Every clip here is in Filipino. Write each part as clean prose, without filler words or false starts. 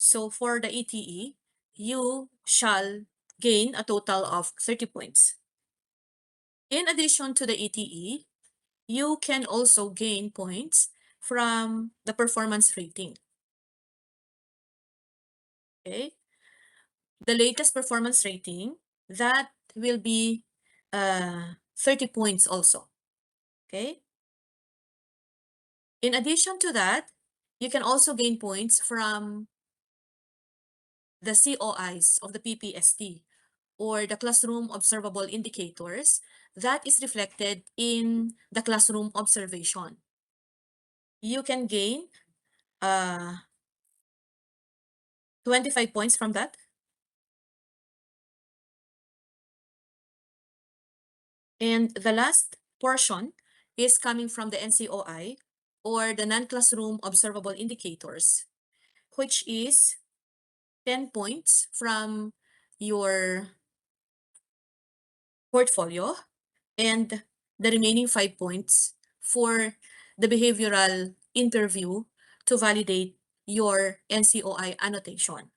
So for the ETE, you shall gain a total of 30 points. In addition to the ETE, you can also gain points from the performance rating. Okay? The latest performance rating, that will be 30 points also. Okay? In addition to that, you can also gain points from the COIs of the PPST, or the classroom observable indicators, that is reflected in the classroom observation. You can gain 25 points from that. And the last portion is coming from the NCOI, or the non-classroom observable indicators, which is 10 points from your portfolio, and the remaining 5 points for the behavioral interview to validate your NCOI annotation,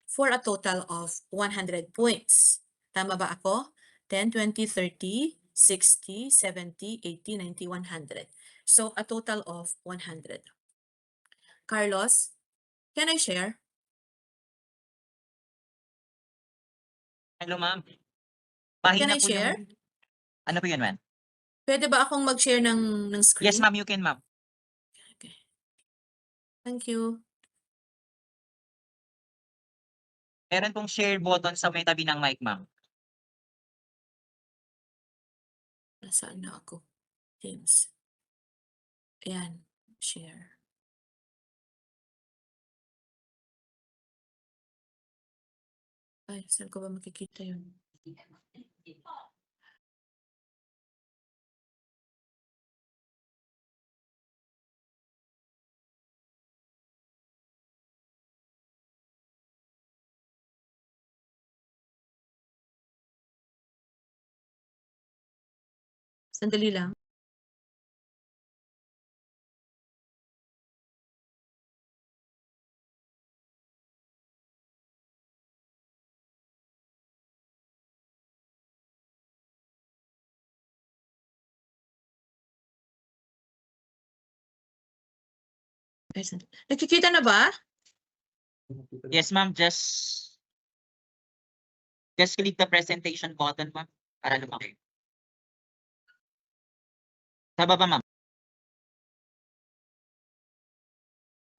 for a total of 100 points. Tama ba ako? 10, 20, 30, 60, 70, 80, 90, 100. So a total of 100. Carlos, can I share? Hello, ma'am. Can Mahina I po share? yung... Ano po yun, ma'am? Pwede ba akong mag-share ng screen? Yes, ma'am. You can, ma'am. Okay. Thank you. Meron pong share button sa may tabi ng mic, ma'am. Nasaan na ako? Teams. Ayan. Share. Ay, saan ko ba makikita yun? Sandali lang. Ay, nakikita na ba? Yes, ma'am. Just click the presentation button, ma'am. Para lumaki. Sa baba, ma'am.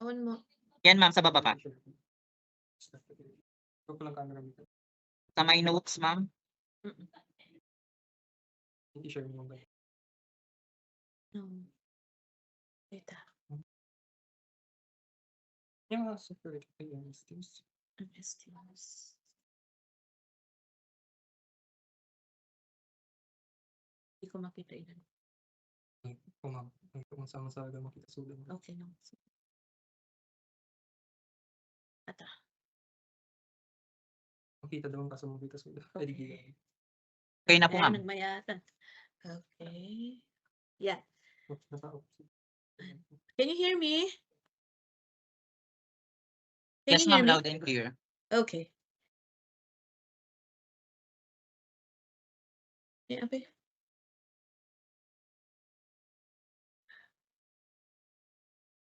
On mo. Yan, ma'am. Sa baba pa. Sa may notes, ma'am. No. Data. Estimates. Hindi ko makita ilan. Okay, no. Ata. Okay na po, Ayan, ma'am. nagmayatan. Okay. Yeah. Can you hear me? Can Yes, you hear ma'am. me? Loud and clear. Okay. Yeah, okay.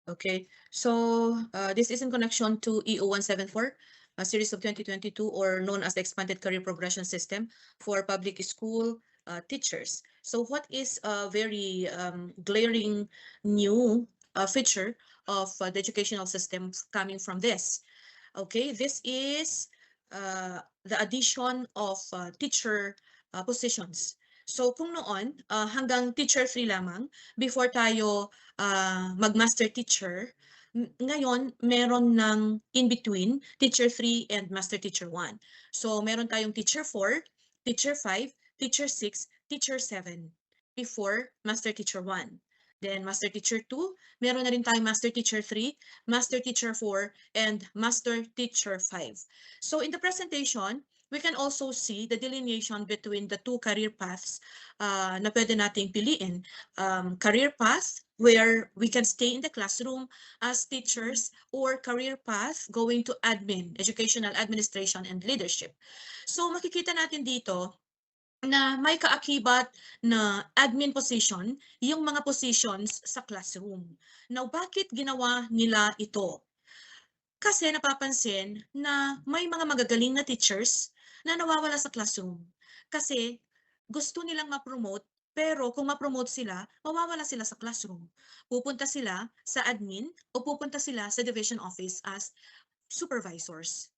Okay, so this is in connection to EO 174, a series of 2022, or known as the Expanded Career Progression System for public school teachers. So what is a very glaring new feature of the educational system coming from this? Okay, this is the addition of teacher positions. So kung noon, hanggang teacher 3 lamang, before tayo mag-master teacher, ngayon meron ng in-between, teacher 3 and master teacher 1. So meron tayong teacher 4, teacher 5, teacher 6, teacher 7, before master teacher 1. Then master teacher 2, meron na rin tayong master teacher 3, master teacher 4, and master teacher 5. So in the presentation, we can also see the delineation between the two career paths na pwede nating piliin. Career path where we can stay in the classroom as teachers, or career path going to admin, educational administration and leadership. So makikita natin dito na may kaakibat na admin position yung mga positions sa classroom. Now, bakit ginawa nila ito? Kasi napapansin na may mga magagaling na teachers na nawawala sa classroom. Kasi gusto nilang ma-promote, pero kung ma-promote sila, mawawala sila sa classroom. Pupunta sila sa admin o pupunta sila sa division office as supervisors.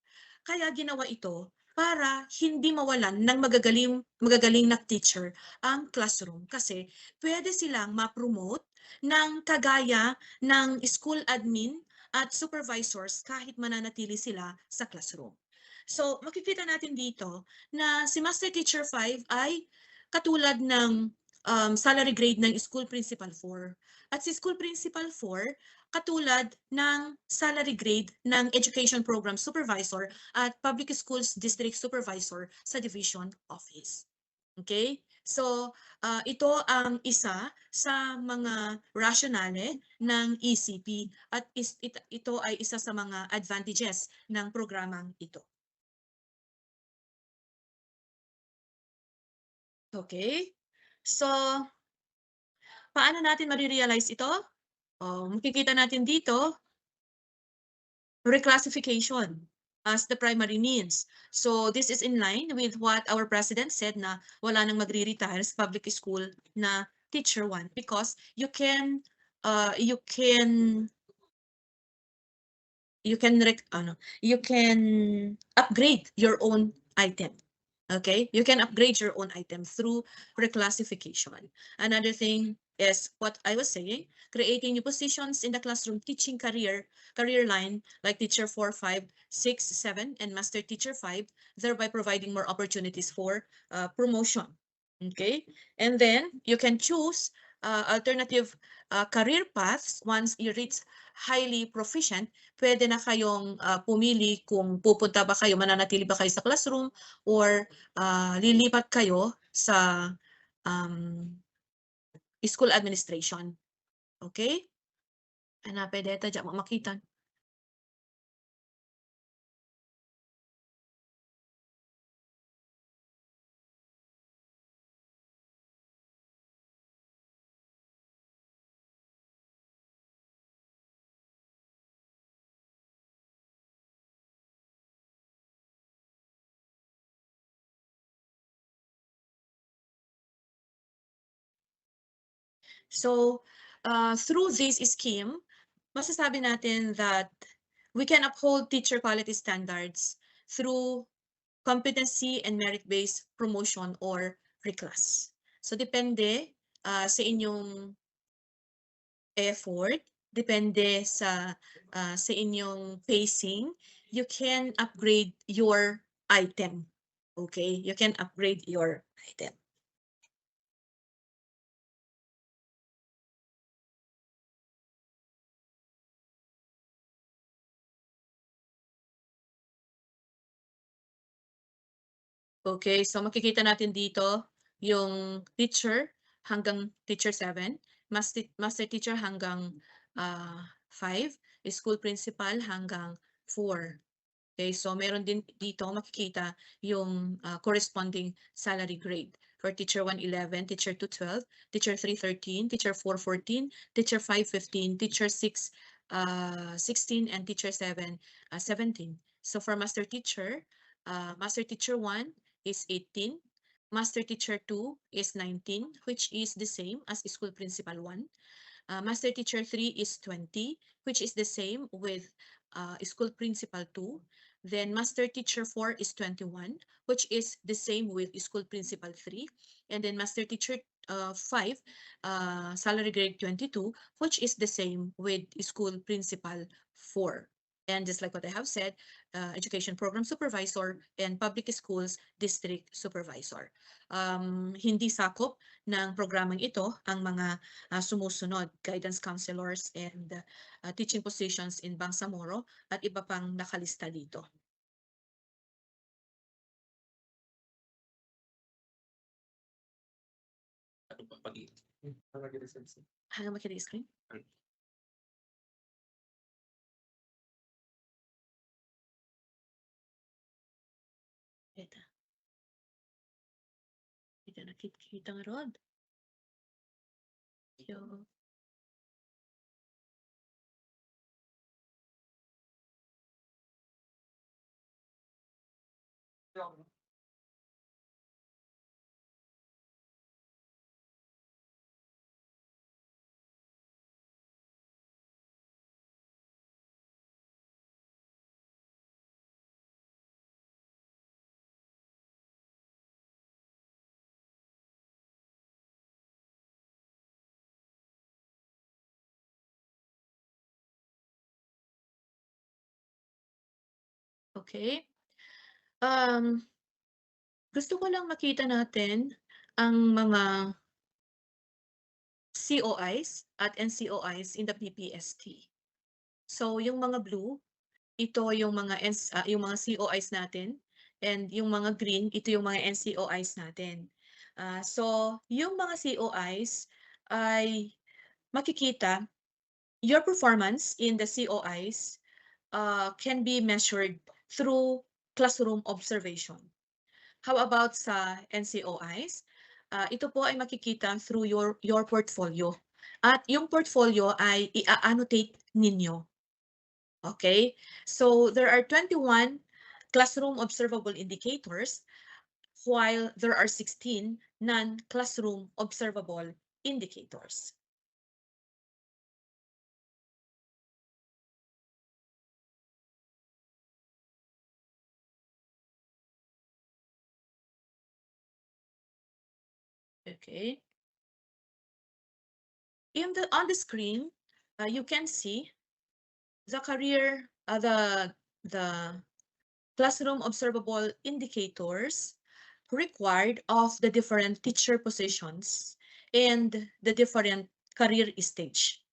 Kaya ginawa ito para hindi mawalan ng magagaling na teacher ang classroom, kasi pwede silang ma-promote ng kagaya ng school admin at supervisors kahit mananatili sila sa classroom. So makikita natin dito na si Master Teacher 5 ay katulad ng salary grade ng School Principal 4. At si School Principal 4 katulad ng salary grade ng Education Program Supervisor at Public Schools District Supervisor sa Division Office. Okay? So, ito ang isa sa mga rationale ng ECP at ito ay isa sa mga advantages ng programang ito. Okay? So, paano natin marirealize ito? Makikita natin dito, reclassification as the primary means. So this is in line with what our president said na wala nang magre-retire sa public school na teacher 1, because you can upgrade your own item. Okay, you can upgrade your own item through reclassification. Another thing is what I was saying, creating new positions in the classroom teaching career line like teacher 4, 5, 6, 7, and master teacher 5, thereby providing more opportunities for promotion. Okay, and then you can choose alternative career paths once you reach highly proficient. Pwede na kayong pumili kung pupunta ba kayo, mananatili ba kayo sa classroom, or lilipat kayo sa school administration. Okay? Hanapin dito, diyan makita. So, through this scheme, masasabi natin that we can uphold teacher quality standards through competency and merit-based promotion or reclass. So, depende sa inyong effort, depende sa inyong pacing, you can upgrade your item. Okay? You can upgrade your item. Okay, so makikita natin dito yung teacher hanggang teacher 7, master teacher hanggang 5, school principal hanggang 4. Okay, so meron din dito makikita yung corresponding salary grade. For teacher 1, 11, teacher 2, 12, teacher 3, 13, teacher 4, 14, teacher 5, 15, teacher 6, 16, and teacher 7, 17. So for master teacher 1 is 18, master teacher 2 is 19, which is the same as school principal 1. Master teacher 3 is 20, which is the same with school principal 2. Then master teacher 4 is 21, which is the same with school principal 3. And then master teacher 5, salary grade 22, which is the same with school principal 4. And just like what I have said, education program supervisor and public schools district supervisor. Hindi sakop ng programang ito ang mga sumusunod, guidance counselors and teaching positions in Bangsamoro at iba pang nakalista dito. Hanggang makita yung screen? Ito. Ito nakikita nga rod. Yo. Okay. Gusto ko lang makita natin ang mga COIs at NCOIs in the PPST. So yung mga blue, ito yung mga yung mga COIs natin, and yung mga green, ito yung mga NCOIs natin. So yung mga COIs ay makikita your performance in the COIs can be measured through classroom observation. How about sa NCOIs? Ito po ay makikita through your portfolio. At yung portfolio ay i-annotate ninyo. Okay? So there are 21 classroom observable indicators, while there are 16 non-classroom observable indicators. Okay. On the screen, you can see the career, the classroom observable indicators required of the different teacher positions and the different career stage.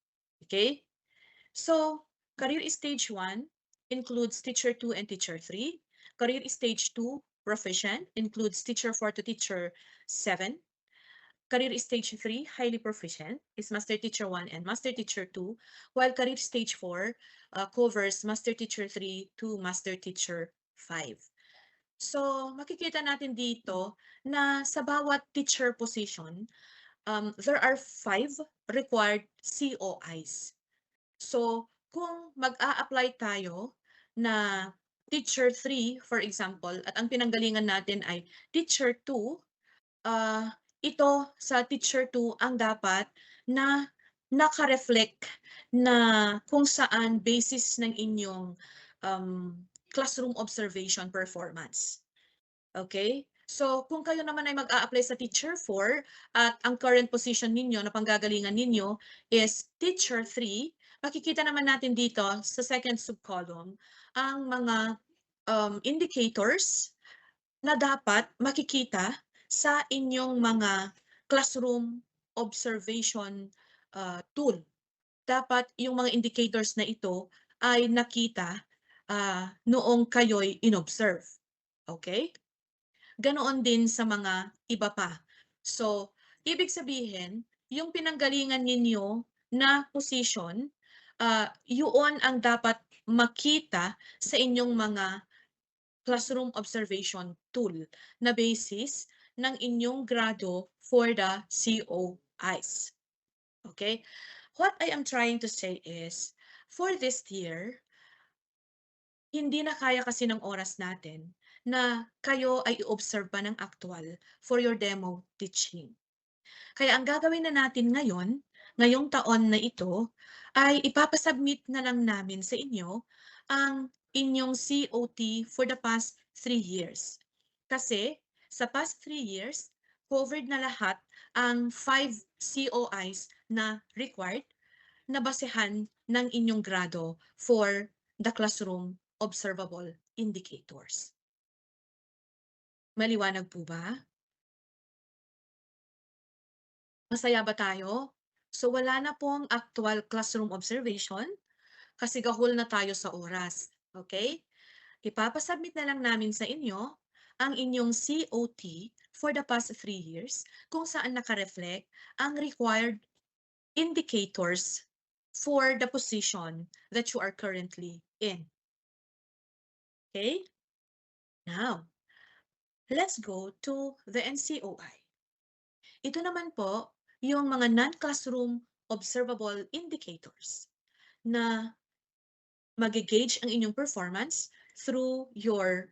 Okay, so career stage 1 includes teacher 2 and teacher 3. Career stage 2 proficient includes teacher 4 to teacher 7. Career stage 3, highly proficient, is Master Teacher 1 and Master Teacher 2, while Career stage 4 covers Master Teacher 3 to Master Teacher 5. So, makikita natin dito na sa bawat teacher position, there are 5 required COIs. So, kung mag-a-apply tayo na Teacher 3, for example, at ang pinanggalingan natin ay Teacher 2, ito sa teacher 2 ang dapat na naka-reflect na kung saan basis ng inyong classroom observation performance. Okay? So, kung kayo naman ay mag-a-apply sa teacher 4 at ang current position ninyo na panggagalingan ninyo is teacher 3, makikita naman natin dito sa second subcolumn ang mga indicators na dapat makikita sa inyong mga classroom observation tool. Dapat yung mga indicators na ito ay nakita noong kayo'y inobserve. Okay? Ganoon din sa mga iba pa. So, ibig sabihin, yung pinanggalingan ninyo na position, yun ang dapat makita sa inyong mga classroom observation tool na basis ng inyong grado for the COIs. Okay? What I am trying to say is, for this year, hindi na kaya kasi ng oras natin na kayo ay i-observe pa ng actual for your demo teaching. Kaya ang gagawin na natin ngayon, ngayong taon na ito, ay ipapasubmit na lang namin sa inyo ang inyong COT for the past 3 years. Kasi sa past 3 years, covered na lahat ang 5 COIs na required na basehan ng inyong grado for the classroom observable indicators. Maliwanag po ba? Masaya ba tayo? So wala na pong actual classroom observation kasi gahol na tayo sa oras. Okay? Ipapasubmit na lang namin sa inyo ang inyong COT for the past 3 years kung saan naka-reflect ang required indicators for the position that you are currently in. Okay? Now, let's go to the NCOI. Ito naman po yung mga non-classroom observable indicators na mag-gauge ang inyong performance through your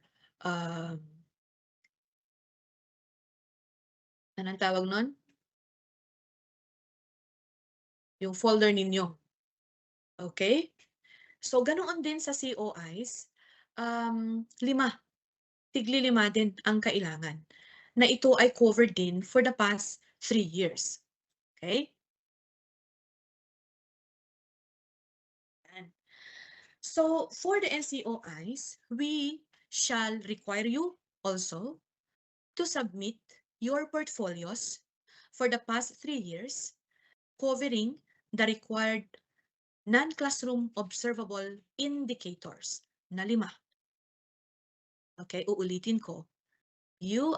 anong tawag nun? Yung folder ninyo. Okay? So, ganoon din sa COIs, 5, tigli-5 din ang kailangan na ito ay covered din for the past 3 years. Okay? So, for the NCOIs, we shall require you also to submit your portfolios for the past 3 years covering the required non-classroom observable indicators na 5. Okay, uulitin ko. You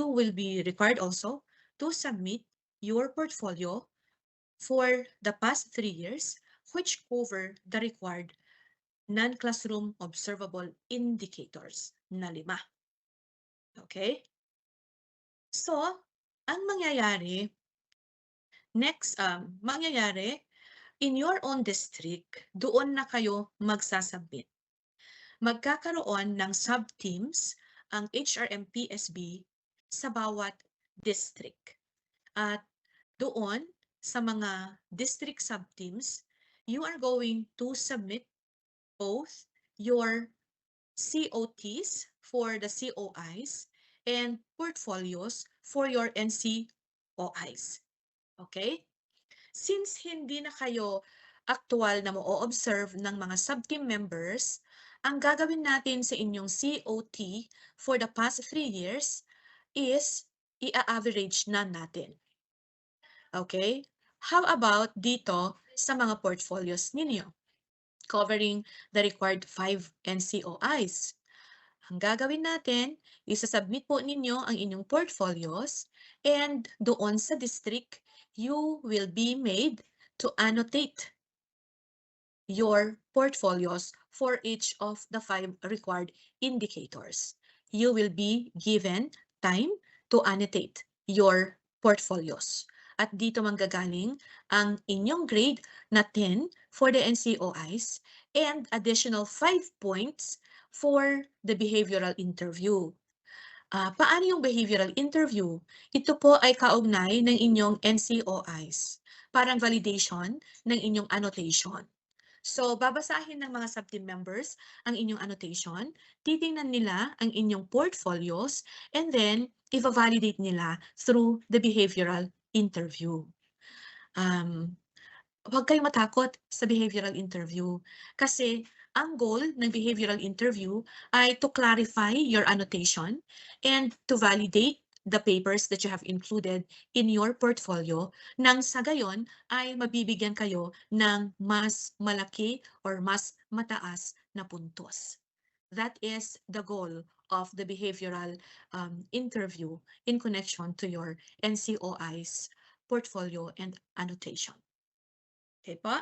will be required also to submit your portfolio for the past 3 years which cover the required non-classroom observable indicators na 5. Okay? So, ang mangyayari, mangyayari, in your own district, doon na kayo magsasubmit. Magkakaroon ng sub-teams ang HRM-PSB sa bawat district. At doon, sa mga district sub-teams, you are going to submit both your COTs for the COIs and portfolios for your NCOIs. Okay? Since hindi na kayo actual na mo-observe ng mga sub-team members, ang gagawin natin sa inyong COT for the past 3 years is i-average na natin. Okay? How about dito sa mga portfolios ninyo? Covering the required 5 NCOIs. Ang gagawin natin, isasubmit po ninyo ang inyong portfolios and doon sa district, you will be made to annotate your portfolios for each of the 5 required indicators. You will be given time to annotate your portfolios. At dito manggagaling ang inyong grade na 10 for the NCOIs and additional 5 points for the behavioral interview. Paano yung behavioral interview? Ito po ay kaugnay ng inyong NCOIs, parang validation ng inyong annotation. So, babasahin ng mga sub-team members ang inyong annotation, titingnan nila ang inyong portfolios, and then, i-validate nila through the behavioral interview. Huwag kayong matakot sa behavioral interview kasi ang goal ng behavioral interview ay to clarify your annotation and to validate the papers that you have included in your portfolio nang sa gayon ay mabibigyan kayo ng mas malaki or mas mataas na puntos. That is the goal of the behavioral interview in connection to your NCOI's portfolio and annotation. Okay po?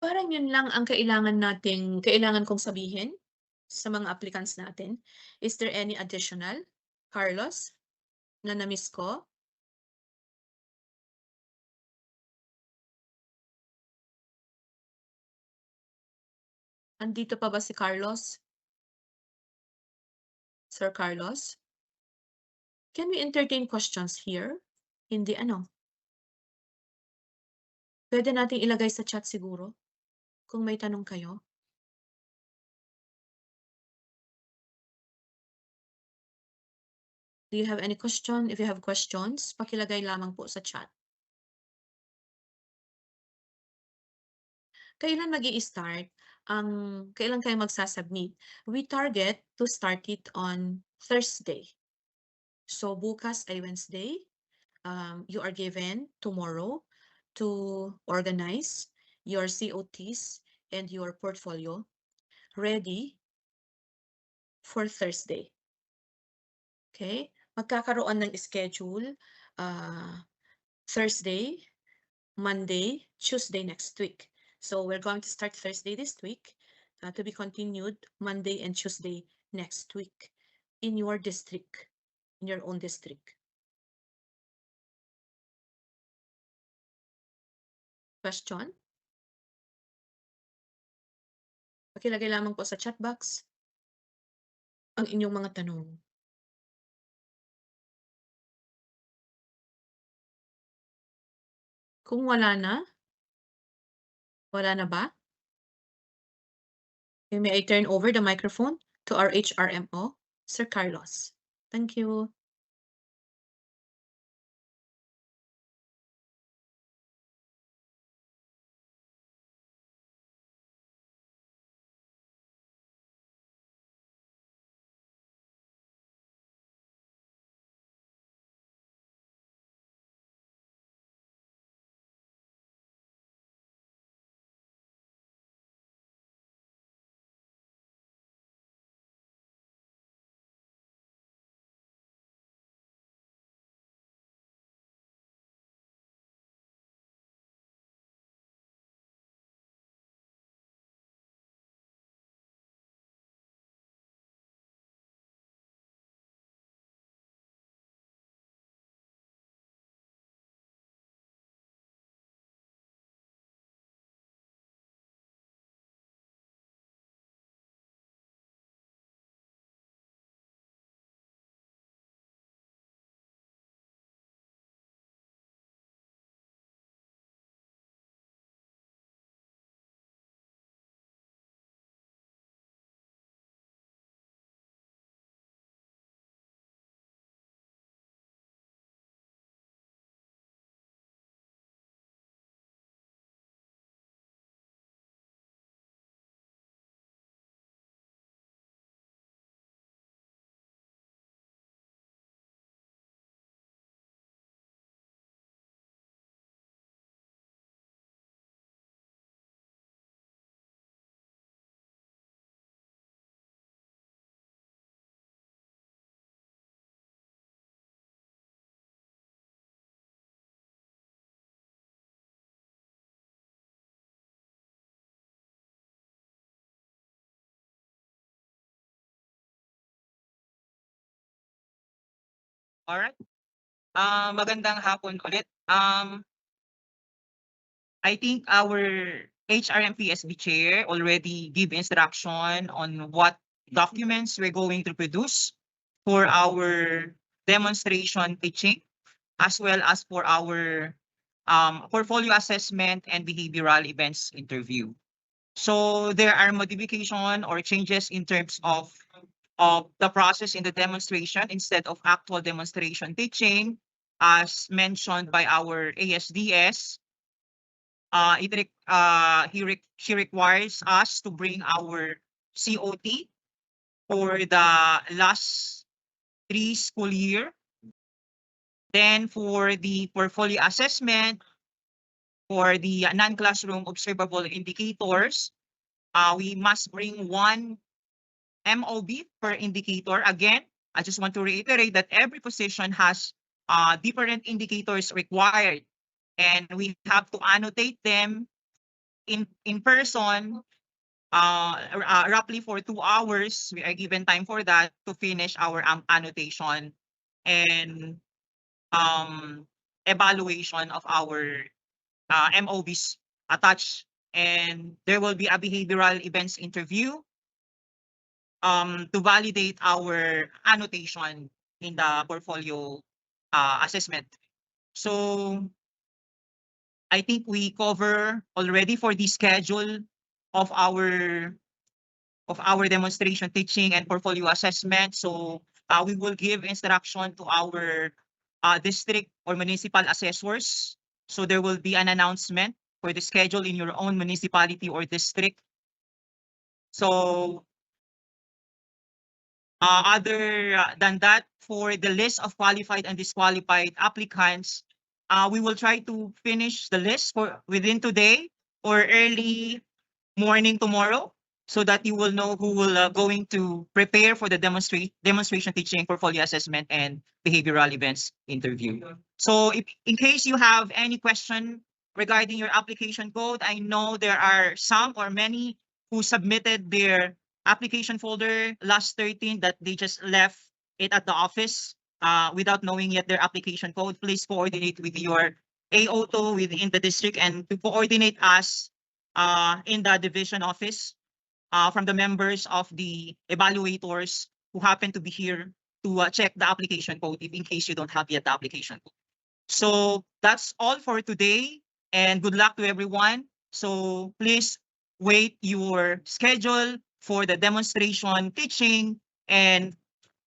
Parang yun lang ang kailangan kong sabihin sa mga applicants natin. Is there any additional, Carlos, na na-miss ko? Andito pa ba si Carlos? Sir Carlos? Can we entertain questions here? Hindi ano? Pwede nating ilagay sa chat siguro kung may tanong kayo. Do you have any question? If you have questions, pakilagay lamang po sa chat. Kailan magi-start? Kailan kayo magsasubmit? We target to start it on Thursday. So bukas ay Wednesday. You are given tomorrow to organize your COTs and your portfolio ready for Thursday. Okay? Magkakaroon ng schedule Thursday, Monday, Tuesday next week. So we're going to start Thursday this week to be continued Monday and Tuesday next week in your district, in your own district. Question? Pakilagay lamang po sa chat box ang inyong mga tanong. Kung wala na ba? May I turn over the microphone to our HRMO, Sir Carlos. Thank you. Alright. Magandang hapon ulit. I think our HRMPSB chair already give instruction on what documents we're going to produce for our demonstration teaching, as well as for our portfolio assessment and behavioral events interview. So there are modification or changes in terms of the process in the demonstration instead of actual demonstration teaching, as mentioned by our ASDS. He requires us to bring our COT for the last 3 school year. Then for the portfolio assessment, for the non-classroom observable indicators, we must bring 1 MOB per indicator. Again, I just want to reiterate that every position has different indicators required, and we have to annotate them in person roughly for 2 hours. We are given time for that to finish our annotation and evaluation of our MOBs attached. And there will be a behavioral events interview to validate our annotation in the portfolio assessment. So I think we cover already for the schedule of our demonstration teaching and portfolio assessment. So we will give instruction to our district or municipal assessors. So there will be an announcement for the schedule in your own municipality or district. So other than that, for the list of qualified and disqualified applicants, we will try to finish the list for within today or early morning tomorrow, so that you will know who will going to prepare for the demonstration teaching, portfolio assessment, and behavioral events interview. So if in case you have any question regarding your application code, I know there are some or many who submitted their application folder last 13 that they just left it at the office without knowing yet their application code. Please coordinate with your AO2 within the district and to coordinate us in the division office from the members of the evaluators who happen to be here to check the application code if in case you don't have yet the application code. So that's all for today, and good luck to everyone. So please wait your schedule for the demonstration, teaching, and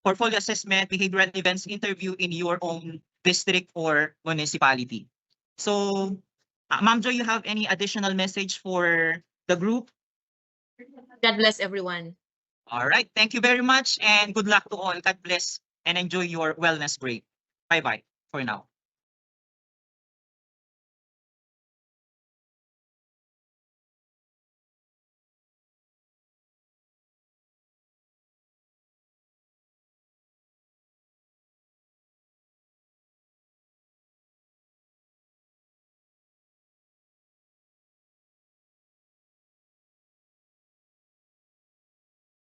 portfolio assessment, behavioral events interview in your own district or municipality. So, Ma'am Joy, you have any additional message for the group? God bless everyone. All right. Thank you very much and good luck to all. God bless and enjoy your wellness break. Bye-bye for now.